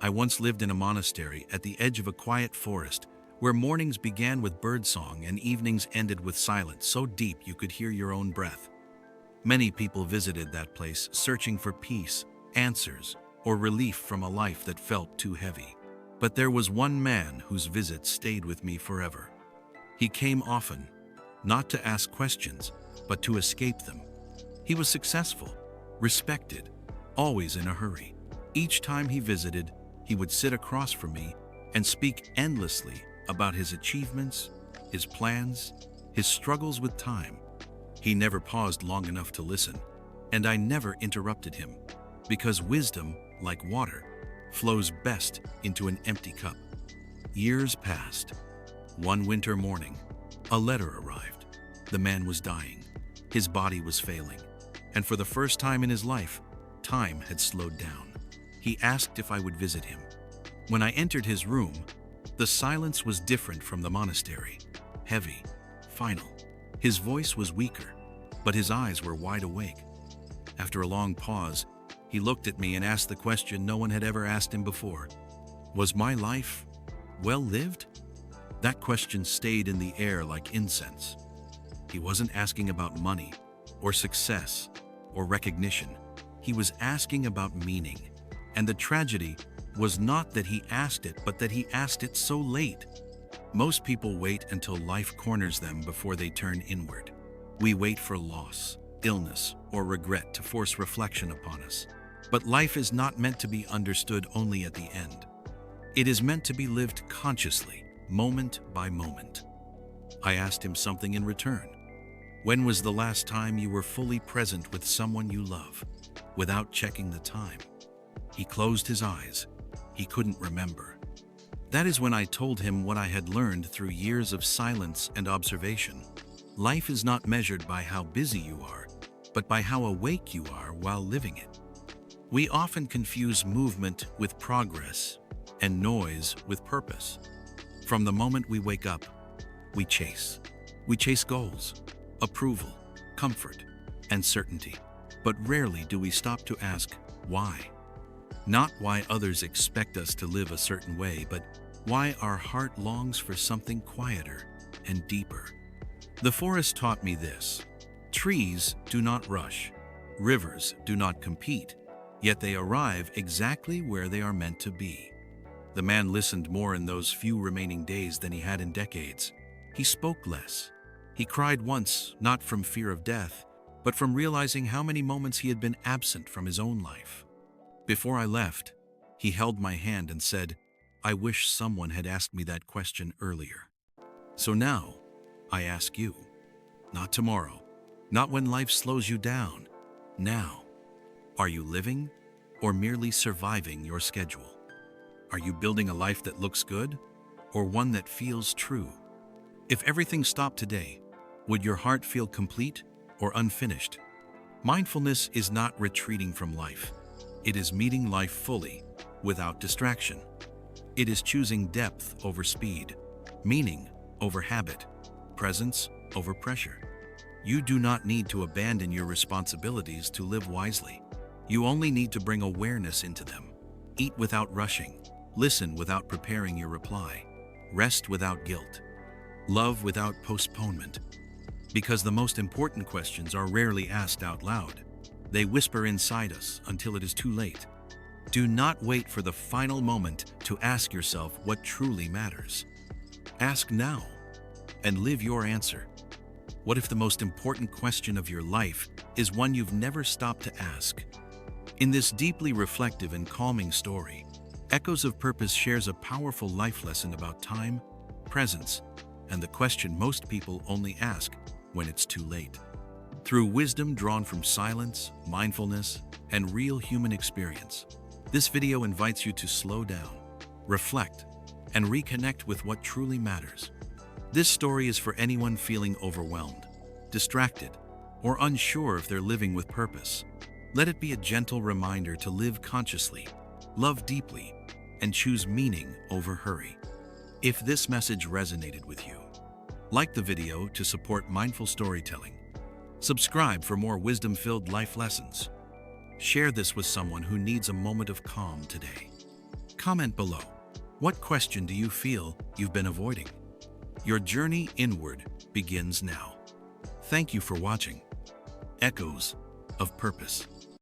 I once lived in a monastery at the edge of a quiet forest where mornings began with birdsong and evenings ended with silence so deep you could hear your own breath. Many people visited that place searching for peace, answers, or relief from a life that felt too heavy. But there was one man whose visit stayed with me forever. He came often, not to ask questions, but to escape them. He was successful, respected, always in a hurry. Each time he visited, he would sit across from me and speak endlessly about his achievements, his plans, his struggles with time. He never paused long enough to listen, and I never interrupted him, because wisdom, like water, flows best into an empty cup. Years passed. One winter morning, a letter arrived. The man was dying. His body was failing, and for the first time in his life, time had slowed down. He asked if I would visit him. When I entered his room, the silence was different from the monastery, heavy, final. His voice was weaker, but his eyes were wide awake. After a long pause, he looked at me and asked the question no one had ever asked him before. Was my life well lived? That question stayed in the air like incense. He wasn't asking about money, or success, or recognition. He was asking about meaning. And the tragedy was not that he asked it, but that he asked it so late. Most people wait until life corners them before they turn inward. We wait for loss, illness, or regret to force reflection upon us. But life is not meant to be understood only at the end. It is meant to be lived consciously, moment by moment. I asked him something in return. When was the last time you were fully present with someone you love, without checking the time? He closed his eyes. He couldn't remember. That is when I told him what I had learned through years of silence and observation. Life is not measured by how busy you are, but by how awake you are while living it. We often confuse movement with progress and noise with purpose. From the moment we wake up, we chase. We chase goals, approval, comfort, and certainty. But rarely do we stop to ask, why? Not why others expect us to live a certain way, but why our heart longs for something quieter and deeper. The forest taught me this. Trees do not rush. Rivers do not compete, yet they arrive exactly where they are meant to be. The man listened more in those few remaining days than he had in decades. He spoke less. He cried once, not from fear of death, but from realizing how many moments he had been absent from his own life. Before I left, he held my hand and said, "I wish someone had asked me that question earlier." So now, I ask you, not tomorrow, not when life slows you down, now. Are you living or merely surviving your schedule? Are you building a life that looks good or one that feels true? If everything stopped today, would your heart feel complete or unfinished? Mindfulness is not retreating from life. It is meeting life fully, without distraction. It is choosing depth over speed, meaning over habit, presence over pressure. You do not need to abandon your responsibilities to live wisely. You only need to bring awareness into them. Eat without rushing, listen without preparing your reply, rest without guilt, love without postponement. Because the most important questions are rarely asked out loud. They whisper inside us until it is too late. Do not wait for the final moment to ask yourself what truly matters. Ask now and live your answer. What if the most important question of your life is one you've never stopped to ask? In this deeply reflective and calming story, Echoes of Purpose shares a powerful life lesson about time, presence, and the question most people only ask when it's too late. Through wisdom drawn from silence, mindfulness, and real human experience, this video invites you to slow down, reflect, and reconnect with what truly matters. This story is for anyone feeling overwhelmed, distracted, or unsure if they're living with purpose. Let it be a gentle reminder to live consciously, love deeply, and choose meaning over hurry. If this message resonated with you, like the video to support mindful storytelling. Subscribe for more wisdom-filled life lessons. Share this with someone who needs a moment of calm today. Comment below. What question do you feel you've been avoiding? Your journey inward begins now. Thank you for watching. Echoes of Purpose.